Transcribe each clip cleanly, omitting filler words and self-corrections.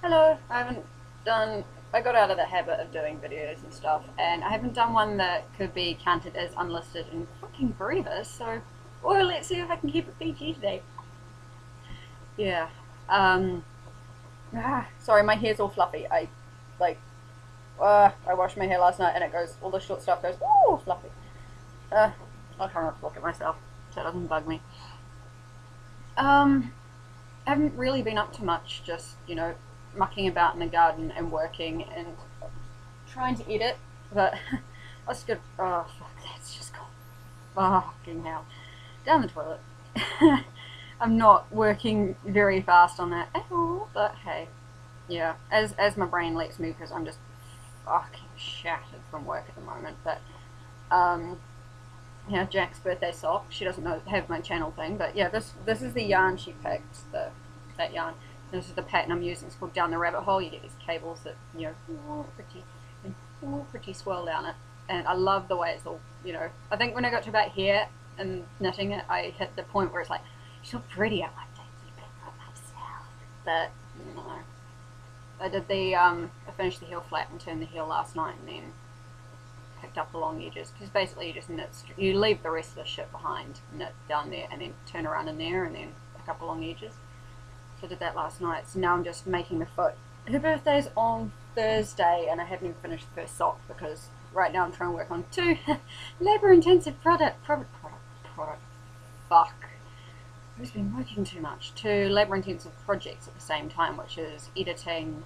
Hello, I got out of the habit of doing videos and stuff, and I haven't done one that could be counted as unlisted in fucking forever, so, well, let's see if I can keep it PG today. Yeah, um, sorry, my hair's all fluffy. I washed my hair last night and it goes, all the short stuff goes, ooh, fluffy. I'll try not to look at myself so it doesn't bug me. Um, I haven't really been up to much, just, mucking about in the garden and working and trying to edit, but I was good. Oh, fuck, that's just gone fucking hell. Down the toilet. I'm not working very fast on that at all, but hey, yeah, as my brain lets me because I'm just fucking shattered from work at the moment, but, um, Jack's birthday sock. She doesn't have my channel thing, but yeah, this is the yarn she picked, that yarn. This is the pattern I'm using. It's called Down the Rabbit Hole. You get these cables that, pretty swirl down it. And I love the way it's all, I think when I got to about here and knitting it, I hit the point where it's like, it's so pretty, I like to keep it for myself. But, no. I finished the heel flat and turned the heel last night and then picked up the long edges. Because basically you just knit, you leave the rest of the shit behind, knit down there, and then turn around in there and then pick up the long edges. So I did that last night, so now I'm just making the foot. Her birthday's on Thursday, and I haven't even finished the first sock because right now I'm trying to work on two labour-intensive product. Fuck. I've just been working too much. Two labour-intensive projects at the same time, which is editing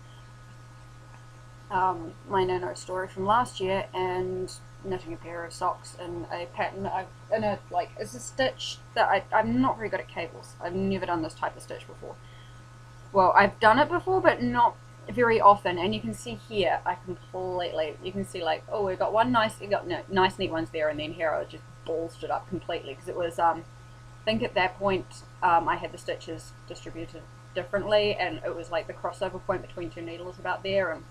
my Nano story from last year and knitting a pair of socks in a pattern that it's a stitch that I'm not very good at cables. I've never done this type of stitch before. Well, I've done it before, but not very often. And you can see here, you can see like, oh, we've got nice neat ones there, and then here I just ballsed it up completely because it was, I think at that point, I had the stitches distributed differently, and it was like the crossover point between two needles about there, and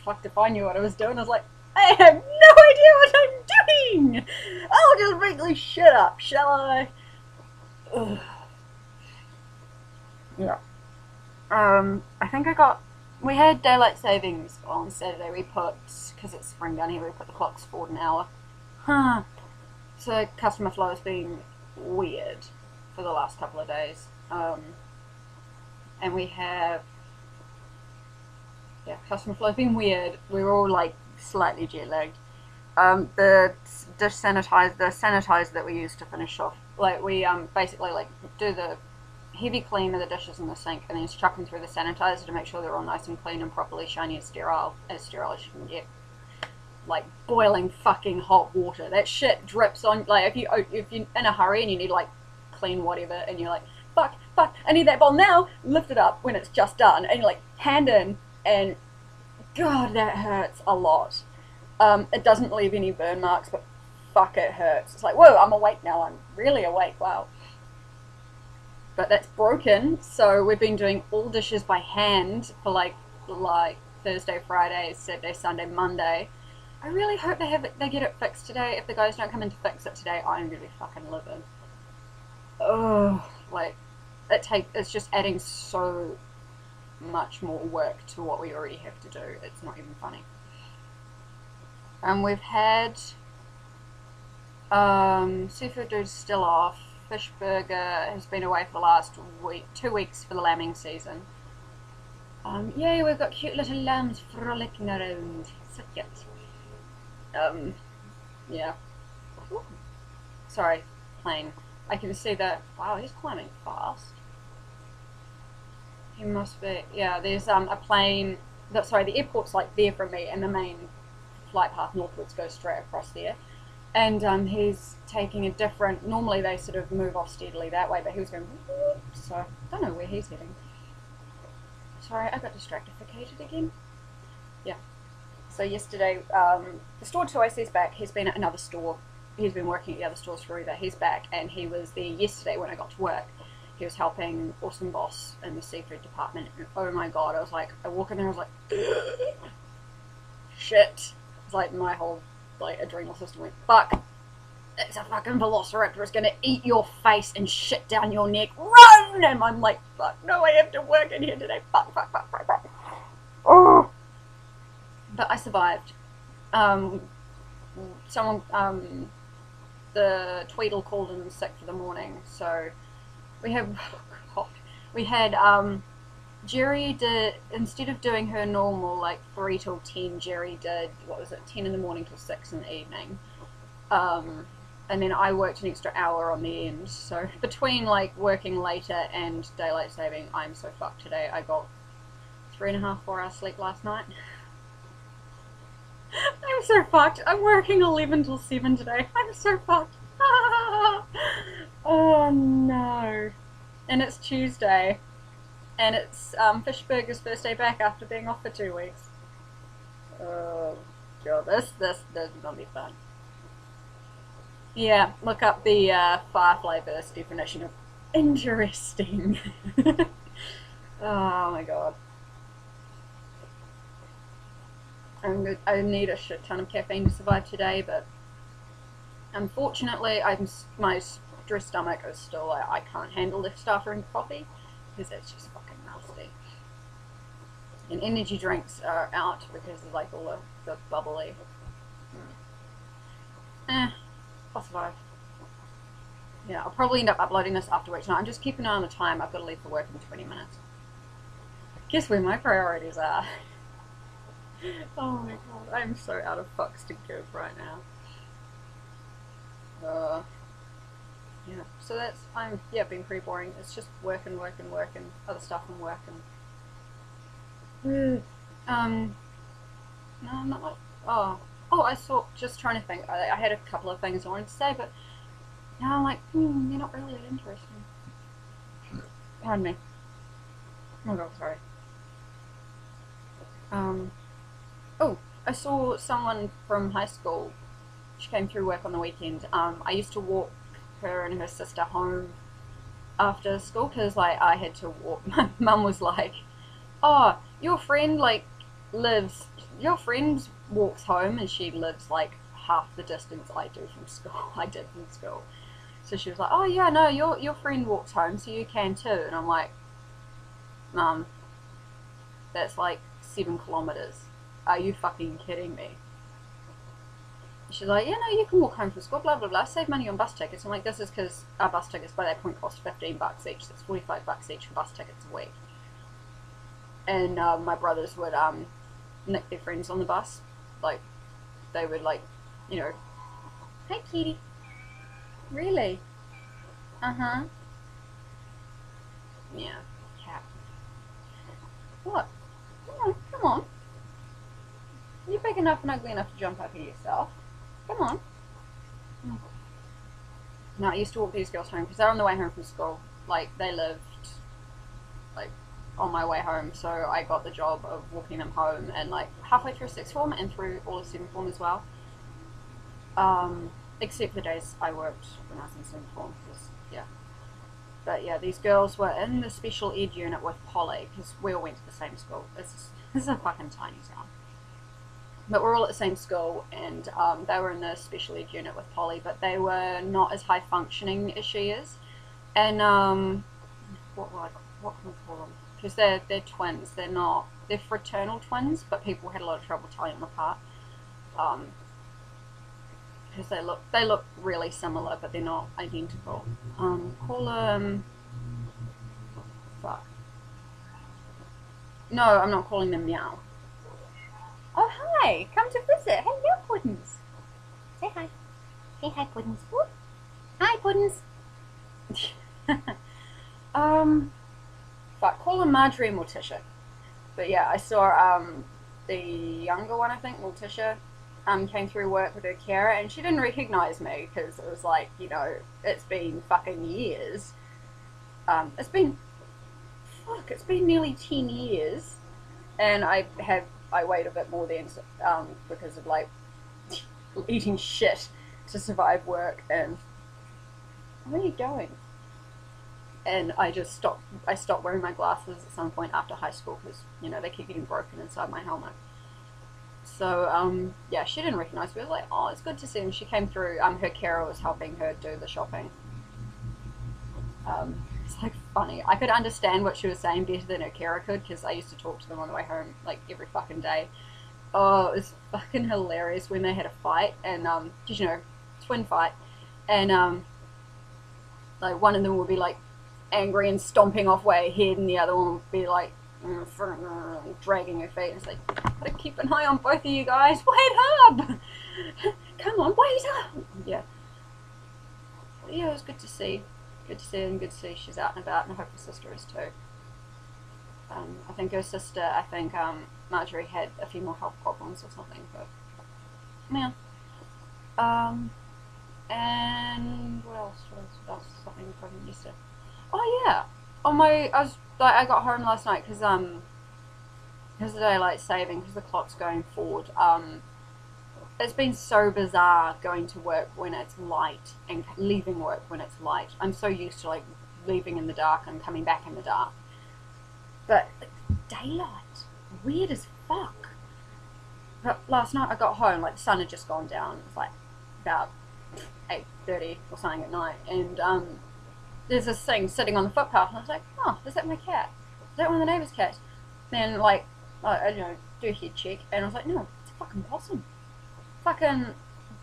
fuck if I knew what I was doing. I was like, I have no idea what I'm doing! I'll just make this shit up, shall I? Ugh. Yeah. I think we had daylight savings on Saturday. Because it's spring down here, we put the clocks forward an hour. Huh. So customer flow has been weird for the last couple of days. And we have, customer flow has been weird. We were all like slightly jet lagged. The sanitizer that we use to finish off, like we basically like do the heavy clean of the dishes in the sink and then chuck them through the sanitizer to make sure they're all nice and clean and properly shiny and sterile as you can get. Like boiling fucking hot water. That shit drips on. Like if you're in a hurry and you need like clean whatever and you're like fuck, I need that bowl now. Lift it up when it's just done and you're like hand in and God that hurts a lot. It doesn't leave any burn marks, but fuck it hurts. It's like whoa, I'm awake now. I'm really awake. Wow. But that's broken, so we've been doing all dishes by hand for like Thursday, Friday, Saturday, Sunday, Monday. I really hope they get it fixed today. If the guys don't come in to fix it today, I'm gonna be fucking livid. Oh, like it's just adding so much more work to what we already have to do. It's not even funny. We've had seafood dude's still off. Fish burger has been away for the last 2 weeks for the lambing season. Yay, we've got cute little lambs frolicking around. So cute. Yeah. Ooh. Sorry, plane. I can see that. Wow, he's climbing fast. He must be. Yeah, there's a plane. The airport's like there from me, and the main flight path northwards goes straight across there. And he's taking a different. Normally they sort of move off steadily that way, but he was going. So I don't know where he's heading. Sorry, I got distractificated again. Yeah. So yesterday, the store toy says back. He's been at another store. He's been working at the other stores for either. He's back, and he was there yesterday when I got to work. He was helping Awesome Boss in the seafood department. And oh my god, I walk in there, I was like, shit. It's like my whole adrenal system went, fuck, it's a fucking velociraptor, it's gonna eat your face and shit down your neck, run! And I'm like, fuck, no, I have to work in here today, fuck. but I survived. Um, someone, the Tweedle called in sick for the morning, so we had, oh, we had, Jerry did, instead of doing her normal, like, 3 till 10, Jerry did, what was it, 10 in the morning till 6 in the evening. And then I worked an extra hour on the end, so between, like, working later and daylight saving, I'm so fucked today. I got 3.5, 4 hours sleep last night. I'm so fucked. I'm working 11 till 7 today. I'm so fucked. Oh no. And it's Tuesday. And it's Fishburger's first day back after being off for 2 weeks. Oh god, this is gonna be fun. Yeah, look up the Firefly-verse definition of interesting. Oh my god. I need a shit ton of caffeine to survive today, but unfortunately, my stressed stomach is still like, I can't handle this after drinking coffee because it's just fucking nasty. And energy drinks are out because of like all the bubbly. I'll survive. Yeah, I'll probably end up uploading this after work tonight. I'm just keeping an eye on the time. I've got to leave for work in 20 minutes. Guess where my priorities are. Oh my god, I'm so out of fucks to give right now. Yeah, so that's, been pretty boring. It's just work and work and work and other stuff and work and... no, not like... I saw, just trying to think, I had a couple of things I wanted to say, but now I'm like, they're not really that interesting. Pardon me. Oh god, sorry. I saw someone from high school. She came through work on the weekend. I used to walk her and her sister home after school because like I had to walk. My mum was like, "Oh, your friend your friend walks home and she lives like half the distance I did from school." So she was like, "Oh yeah, no, your friend walks home, so you can too." And I'm like, "Mum, that's like 7 kilometers. Are you fucking kidding me?" She's like, "Yeah, no, you can walk home from school, blah, blah, blah. Save money on bus tickets." I'm like, "This is because our bus tickets by that point cost $15 each. That's $45 each for bus tickets a week." And my brothers would nick their friends on the bus. Like, they would like, "Hi, kitty." "Really?" "Uh-huh." Yeah, cat. What? Come on. You're big enough and ugly enough to jump up here yourself. Come on. No, I used to walk these girls home because they're on the way home from school. Like, they lived, like, on my way home, so I got the job of walking them home and, like, halfway through 6th form and through all of 7th form as well. Except for the days I worked when I was in 7th form, because, yeah. But, yeah, these girls were in the special ed unit with Polly, because we all went to the same school. This is a fucking tiny town. But we're all at the same school, and they were in the special ed unit with Polly, but they were not as high functioning as she is. And what can we call them? Because they're twins. They're fraternal twins, but people had a lot of trouble telling them apart. Because they look really similar, but they're not identical. Call them... Fuck. No, I'm not calling them Meow. Oh, hi! Come to visit. Hello, Puddins. Say hi. Say hi, Puddins. Whoop. Hi, Puddins. Fuck, call them Marjorie and Morticia. But yeah, I saw the younger one, I think, Morticia, came through work with her carer, and she didn't recognise me because it was like, it's been fucking years. It's been nearly 10 years, and I weighed a bit more then because of like eating shit to survive work. And where are you going? And I stopped wearing my glasses at some point after high school because they keep getting broken inside my helmet. So yeah, she didn't recognize me. I was like, "Oh, it's good to see him." She came through. Her carer was helping her do the shopping. It's like funny. I could understand what she was saying better than her carer could because I used to talk to them on the way home like every fucking day. Oh, it was fucking hilarious when they had a fight, and did you know, twin fight, and like one of them would be like angry and stomping off way ahead, and the other one would be like dragging her feet. And it's like, gotta keep an eye on both of you guys. Wait up! Come on, wait up! Yeah, yeah, it was good to see. Good to see her, and good to see she's out and about, and I hope her sister is too. I think her sister, Marjorie had a few more health problems or something, but yeah. Um, and what else? What else? Something from yesterday. Oh yeah. I got home last night because the daylight saving, because the clock's going forward. It's been so bizarre going to work when it's light and leaving work when it's light. I'm so used to like leaving in the dark and coming back in the dark. But daylight, weird as fuck. But last night I got home, like the sun had just gone down. It was like about 8:30 or something at night, and there's this thing sitting on the footpath, and I was like, oh, is that my cat? Is that one of the neighbour's cats? Then like, do a head check, and I was like, no, it's a fucking possum. Fucking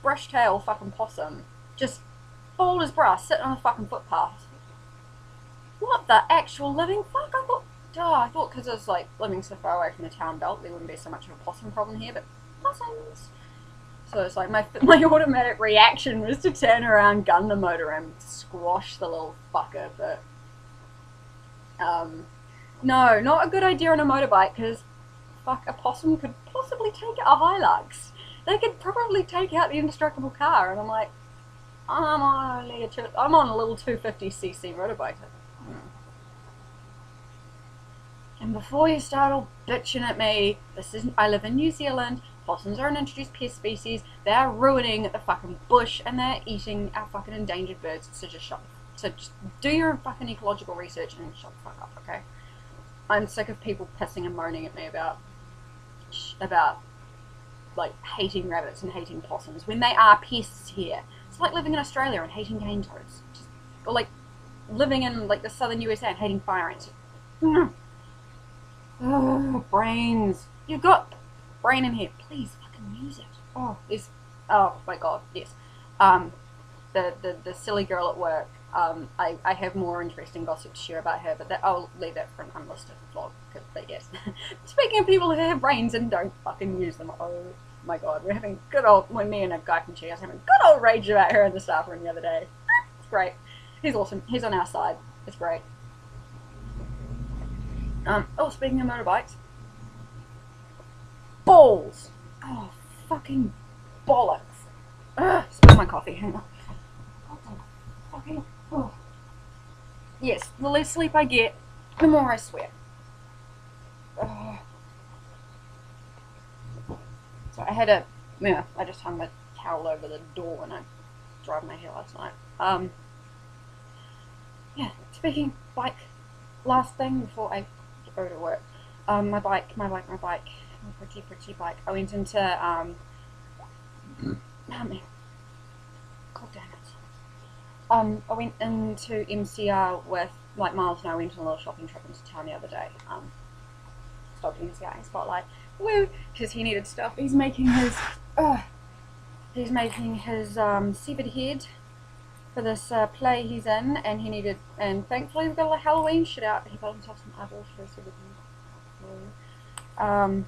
brush tail fucking possum. Just bald as brass, sitting on the fucking footpath. What the actual living fuck? I thought because it was like living so far away from the town belt, there wouldn't be so much of a possum problem here, but possums. So it's like my automatic reaction was to turn around, gun the motor, and squash the little fucker. But no, not a good idea on a motorbike, because fuck, a possum could possibly take out a Hilux. They could probably take out the indestructible car, and I'm like, I'm on a little 250cc motorbike. And before you start all bitching at me, I live in New Zealand. Possums are an introduced pest species. They're ruining the fucking bush, and they're eating our fucking endangered birds. So just do your fucking ecological research and shut the fuck up, okay? I'm sick of people pissing and moaning at me about like hating rabbits and hating possums when they are pests here. It's like living in Australia and hating cane toads, or like living in like the southern USA and hating fire ants. Oh, brains. You've got brain in here. Please fucking use it. Oh my god, yes. The silly girl at work. I have more interesting gossip to share about her, but I'll leave that for an unlisted vlog. But yes, speaking of people who have brains and don't fucking use them, oh my god, we're having when me and a guy from Cheers having good old rage about her in the staff room the other day. It's great. He's awesome. He's on our side. It's great. Speaking of motorbikes, balls. Oh, fucking bollocks. Spill my coffee. Hang on. Fucking. Oh. Yes, the less sleep I get, the more I sweat. So I just hung the towel over the door when I drove my hair last night. Yeah, speaking bike, last thing before I go to work. My bike, my pretty bike. I went into, God damn it. I went into MCR with, like, Miles and I went on a little shopping trip into town the other day. Stopped in MCR in Spotlight. Woo! Because he needed stuff. He's making his severed head for this play he's in, and thankfully we've got a Halloween shit out. He got himself some eyeballs for a severed head.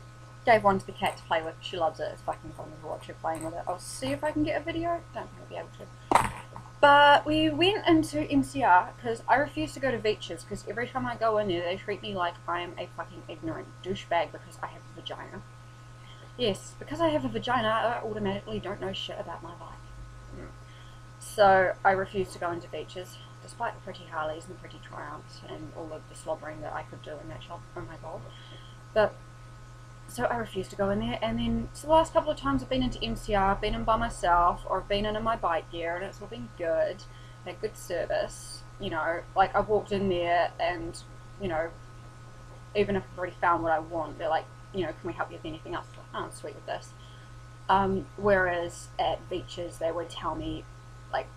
Gave one to the cat to play with. She loves it. It's fucking fun to watch her playing with it. I'll see if I can get a video. Don't think I'll be able to. But we went into MCR because I refuse to go to Beaches, because every time I go in there they treat me like I am a fucking ignorant douchebag because I have a vagina. Yes, because I have a vagina, I automatically don't know shit about my life. So I refuse to go into Beaches, despite the pretty Harleys and the pretty Triumphs and all of the slobbering that I could do in that shop. Oh my god. But so I refuse to go in there, and then so the last couple of times I've been into MCR, I've been in by myself, or I've been in my bike gear, and it's all been good. Had good service, you know, like I've walked in there and, you know, even if I've already found what I want, they're like, you know, can we help you with anything else? Like, oh, sweet with this. Whereas at Beaches they would tell me, like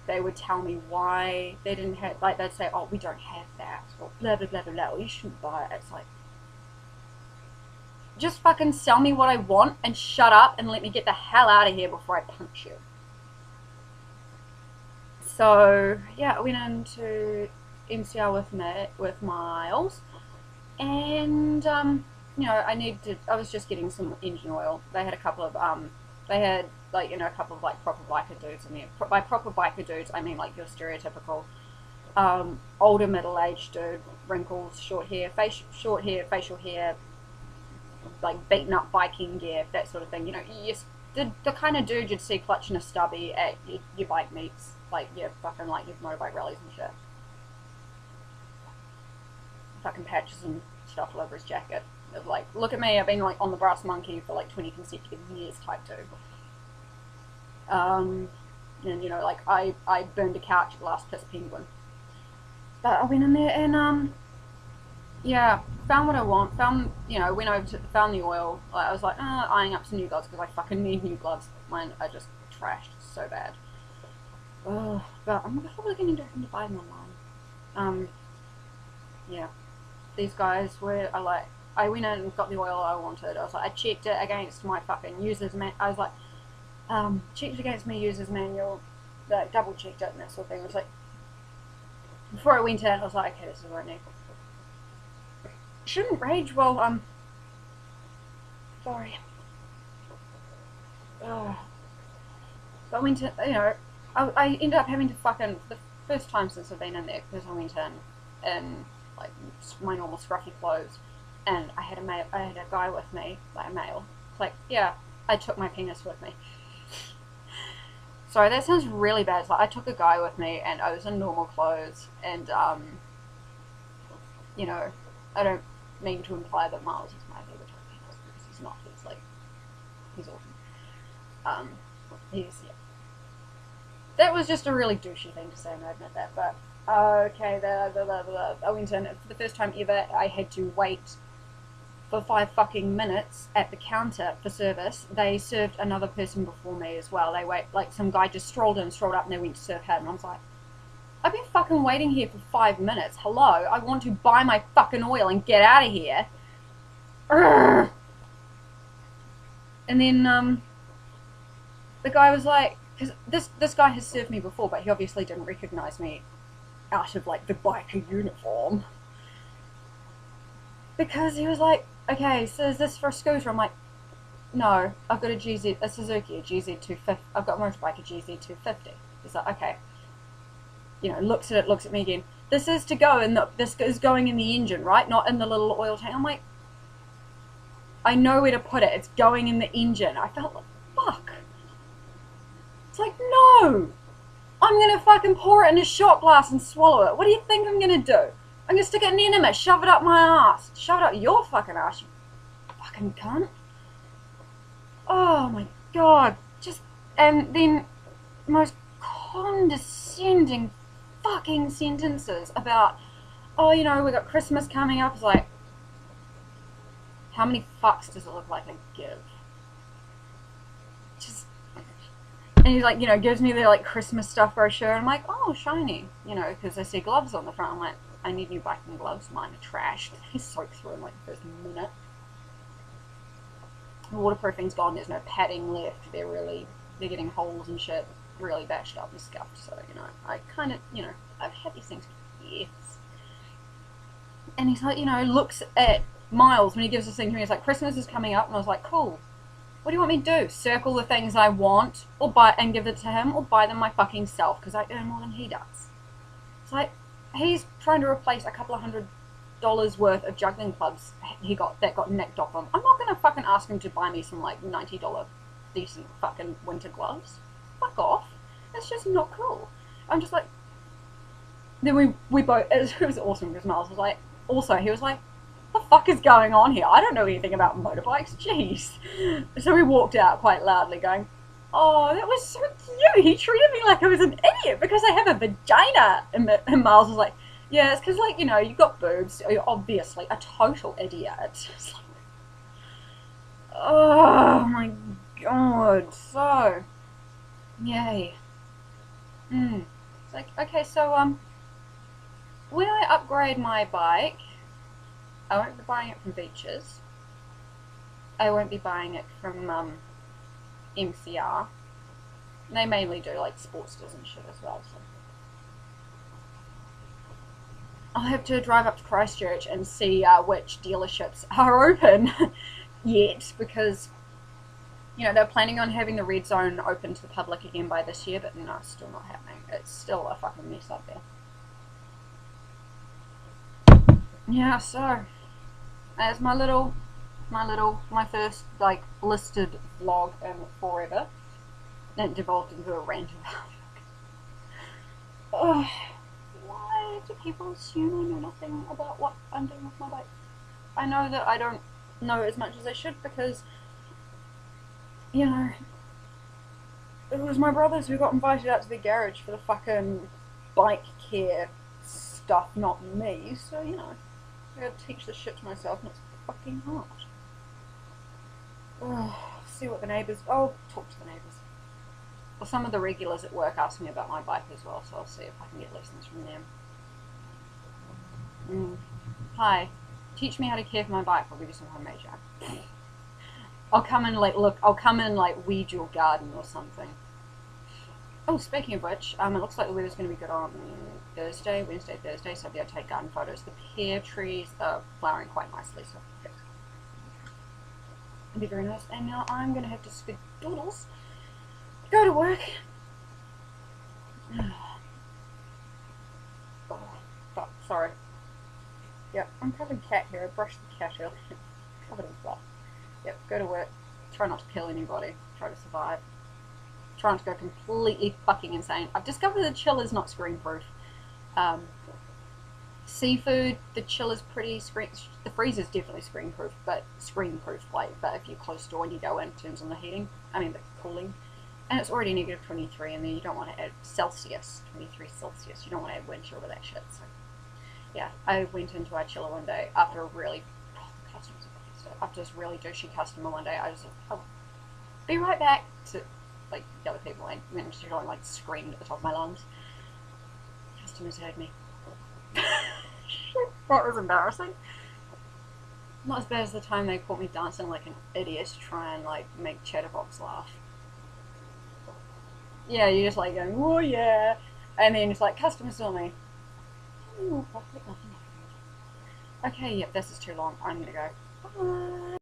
they would tell me why they didn't have, like they'd say, oh, we don't have that, or blah blah blah blah blah, or you shouldn't buy it. It's like, just fucking sell me what I want and shut up and let me get the hell out of here before I punch you. So yeah, I went into MCR with Miles, and you know, I was just getting some engine oil. They had a couple of they had like, you know, a couple of like proper biker dudes in there. By proper biker dudes, I mean like your stereotypical older middle-aged dude, wrinkles, short hair, facial hair, like beaten up biking gear, that sort of thing. You know, the kind of dude you'd see clutching a stubby at your bike meets, like your fucking like your motorbike rallies and shit. Fucking patches and stuff all over his jacket. Of like, look at me, I've been like on the brass monkey for like 20 consecutive years type dude. And you know, like I burned a couch at Last Piss Penguin. But I went in there and yeah, found what I want. Found, you know, went over to found the oil. I was like, eyeing up some new gloves because I fucking need new gloves. Mine are just trashed so bad. But I'm probably gonna have to buy them online. Yeah, these guys were I went in and got the oil I wanted. I was like, I checked it against my fucking user's I was like, checked against my user's manual, double checked it and that sort of thing. I was like, before I went in, I was like, okay, this is what I need. Shouldn't rage while sorry. So I went to, you know, I ended up having to fucking, the first time since I've been in there, because I went in like my normal scruffy clothes, and I had a guy with me, like a male. It's like, yeah, I took my penis with me. Sorry, that sounds really bad. It's like I took a guy with me, and I was in normal clothes, and you know, I don't mean to imply that Miles is my favorite type of penis, because he's not. He's like, he's awesome. Yeah. That was just a really douchey thing to say, and I admit that. But okay, I went in for the first time ever. I had to wait for 5 fucking minutes at the counter for service. They served another person before me as well. Like some guy just strolled up, and they went to serve him. And I was like, I've been fucking waiting here for 5 minutes. Hello, I want to buy my fucking oil and get out of here. Urgh. And then the guy was like, because this guy has served me before, but he obviously didn't recognize me out of like the biker uniform, because he was like, okay, so is this for a scooter? I'm like, no, I've got a Suzuki, a GZ250. I've got a motorbike, a GZ250. He's like, okay. You know, looks at me again. This is to go, and this is going in the engine, right? Not in the little oil tank. I'm like, I know where to put it. It's going in the engine. I felt like, fuck. It's like, no. I'm gonna fucking pour it in a shot glass and swallow it. What do you think I'm gonna do? I'm gonna stick it in enema, shove it up my ass. Shove it up your fucking ass, you fucking cunt. Oh my god. And then most condescending fucking sentences about, oh, you know, we got Christmas coming up. It's like, how many fucks does it look like I give? And he's like, you know, gives me the like Christmas stuff brochure. And I'm like, oh, shiny, you know, because I see gloves on the front. I'm like, I need new biking gloves. Mine are trashed. They soak through in like the first minute. The waterproofing's gone. There's no padding left. They're getting holes and shit, really bashed up and scuffed. So, you know, I kind of, you know, I've had these things for years. And he's like, you know, looks at Miles when he gives this thing to me. He's like, Christmas is coming up. And I was like, cool. What do you want me to do? Circle the things I want, or buy and give it to him, or buy them my fucking self, because I earn more than he does. It's like, he's trying to replace a couple of $100 worth of juggling clubs that got nicked off him. I'm not gonna fucking ask him to buy me some like $90 decent fucking winter gloves. Fuck off. That's just not cool. I'm just like. Then we both. It was awesome because Miles was like. Also, he was like, what the fuck is going on here? I don't know anything about motorbikes. Jeez. So we walked out quite loudly, going, oh, that was so cute. He treated me like I was an idiot because I have a vagina. And Miles was like, yeah, it's because, like, you know, you've got boobs. You're obviously a total idiot. It's like, oh my god. So, yay. It's like, okay, so, when I upgrade my bike, I won't be buying it from Beaches. I won't be buying it from MCR. They mainly do like Sportsters and shit as well. So I'll have to drive up to Christchurch and see which dealerships are open yet, because they're planning on having the red zone open to the public again by this year, but no, it's still not happening. It's still a fucking mess up there. Yeah, so that's my first like listed vlog in forever. It devolved into a rant about why do people assume I know nothing about what I'm doing with my bike? I know that I don't know as much as I should, because it was my brothers who got invited out to the garage for the fucking bike care stuff, not me. So I gotta teach this shit to myself, and it's fucking hard. See what the neighbours. I'll talk to the neighbours. Well, some of the regulars at work asked me about my bike as well, so I'll see if I can get lessons from them. Hi, teach me how to care for my bike. I'll give you some homemade jam. I'll come and weed your garden or something. Oh, speaking of which, it looks like the weather's going to be good on Wednesday, Thursday, so I'll be able to take garden photos. The pear trees are flowering quite nicely, so it'll be very nice. And now I'm going to have to skedoodles, go to work. Oh, sorry. Yep, I'm covered in cat hair. I brushed the cat earlier. Covered in fluff. Yep, go to work. Try not to kill anybody. Try to survive. Try not to go completely fucking insane. I've discovered the chill is not screen-proof. Seafood, the chill is pretty the freezer's definitely screen-proof, but if you're close door and you go in terms of the heating, the cooling. And it's already negative 23, and then you don't want to add Celsius, 23 Celsius. You don't want to add wind chill to that shit. So, yeah, I went into our chiller one day after after this really douchey customer one day. I was like, I'll be right back to the other people. I managed to go and screamed at the top of my lungs. Customers heard me. That was embarrassing. Not as bad as the time they caught me dancing like an idiot to try and make Chatterbox laugh. Yeah, you're just going, oh yeah, and then it's customers saw me. Okay, yep, this is too long. I'm gonna go. Bye.